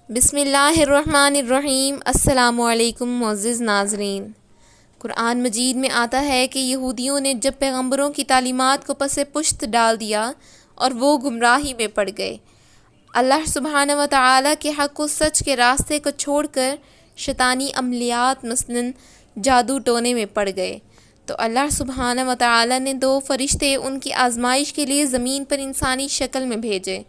بسم اللہ الرحمن الرحیم۔ السلام علیکم معزز ناظرین۔ قرآن مجید میں آتا ہے کہ یہودیوں نے جب پیغمبروں کی تعلیمات کو پس پشت ڈال دیا اور وہ گمراہی میں پڑ گئے، اللہ سبحانہ و تعالیٰ کے حق و سچ کے راستے کو چھوڑ کر شیطانی عملیات مثلاً جادو ٹونے میں پڑ گئے، تو اللہ سبحانہ و تعالیٰ نے 2 فرشتے ان کی آزمائش کے لیے زمین پر انسانی شکل میں بھیجے۔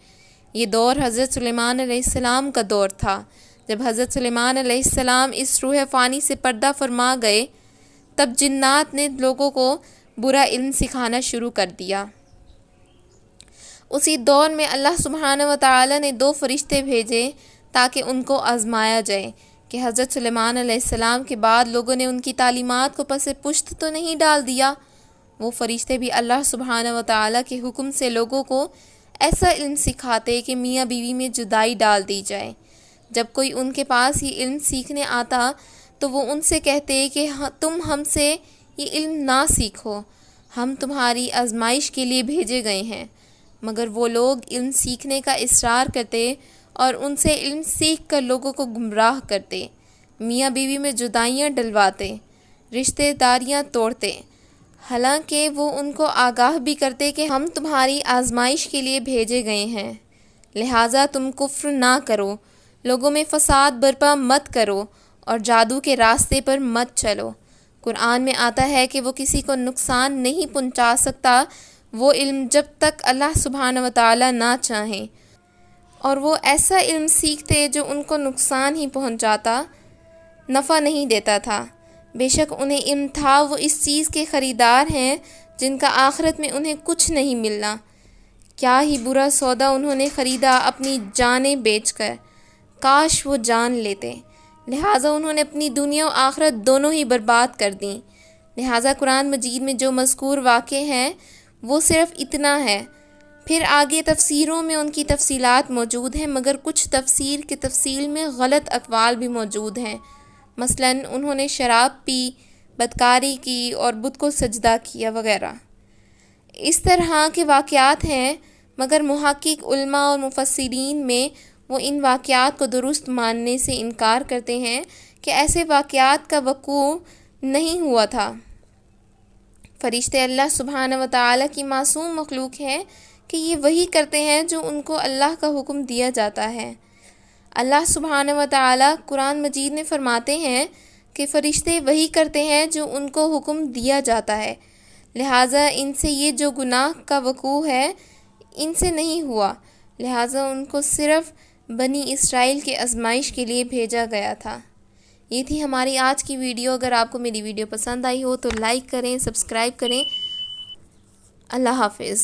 یہ دور حضرت سلیمان علیہ السلام کا دور تھا۔ جب حضرت سلیمان علیہ السلام اس روح فانی سے پردہ فرما گئے، تب جنات نے لوگوں کو برا علم سکھانا شروع کر دیا۔ اسی دور میں اللہ سبحانہ و تعالی نے 2 فرشتے بھیجے تاکہ ان کو آزمایا جائے کہ حضرت سلیمان علیہ السلام کے بعد لوگوں نے ان کی تعلیمات کو پس پشت تو نہیں ڈال دیا۔ وہ فرشتے بھی اللہ سبحانہ و تعالی کے حکم سے لوگوں کو ایسا علم سکھاتے کہ میاں بیوی میں جدائی ڈال دی جائے۔ جب کوئی ان کے پاس یہ علم سیکھنے آتا تو وہ ان سے کہتے کہ تم ہم سے یہ علم نہ سیکھو، ہم تمہاری آزمائش کے لیے بھیجے گئے ہیں۔ مگر وہ لوگ علم سیکھنے کا اصرار کرتے اور ان سے علم سیکھ کر لوگوں کو گمراہ کرتے، میاں بیوی میں جدائیاں ڈلواتے، رشتہ داریاں توڑتے، حالانکہ وہ ان کو آگاہ بھی کرتے کہ ہم تمہاری آزمائش کے لیے بھیجے گئے ہیں، لہٰذا تم کفر نہ کرو، لوگوں میں فساد برپا مت کرو اور جادو کے راستے پر مت چلو۔ قرآن میں آتا ہے کہ وہ کسی کو نقصان نہیں پہنچا سکتا وہ علم جب تک اللہ سبحانہ و تعالی نہ چاہیں، اور وہ ایسا علم سیکھتے جو ان کو نقصان ہی پہنچاتا، نفع نہیں دیتا تھا۔ بے شک انہیں علم تھا وہ اس چیز کے خریدار ہیں جن کا آخرت میں انہیں کچھ نہیں ملنا۔ کیا ہی برا سودا انہوں نے خریدا اپنی جانیں بیچ کر، کاش وہ جان لیتے، لہٰذا انہوں نے اپنی دنیا و آخرت دونوں ہی برباد کر دیں۔ لہٰذا قرآن مجید میں جو مذکور واقع ہیں وہ صرف اتنا ہے، پھر آگے تفسیروں میں ان کی تفصیلات موجود ہیں، مگر کچھ تفسیر کے تفصیل میں غلط اقوال بھی موجود ہیں۔ مثلاً انہوں نے شراب پی، بدکاری کی اور بت کو سجدہ کیا وغیرہ۔ اس طرح کے واقعات ہیں، مگر محقق علماء اور مفسرین میں وہ ان واقعات کو درست ماننے سے انکار کرتے ہیں کہ ایسے واقعات کا وقوع نہیں ہوا تھا۔ فرشتے اللہ سبحانہ و تعالی کی معصوم مخلوق ہیں کہ یہ وحی کرتے ہیں جو ان کو اللہ کا حکم دیا جاتا ہے۔ اللہ سبحانہ و تعالی قرآن مجید میں فرماتے ہیں کہ فرشتے وحی کرتے ہیں جو ان کو حکم دیا جاتا ہے، لہٰذا ان سے یہ جو گناہ کا وقوع ہے ان سے نہیں ہوا، لہٰذا ان کو صرف بنی اسرائیل کے آزمائش کے لیے بھیجا گیا تھا۔ یہ تھی ہماری آج کی ویڈیو۔ اگر آپ کو میری ویڈیو پسند آئی ہو تو لائک کریں، سبسکرائب کریں۔ اللہ حافظ۔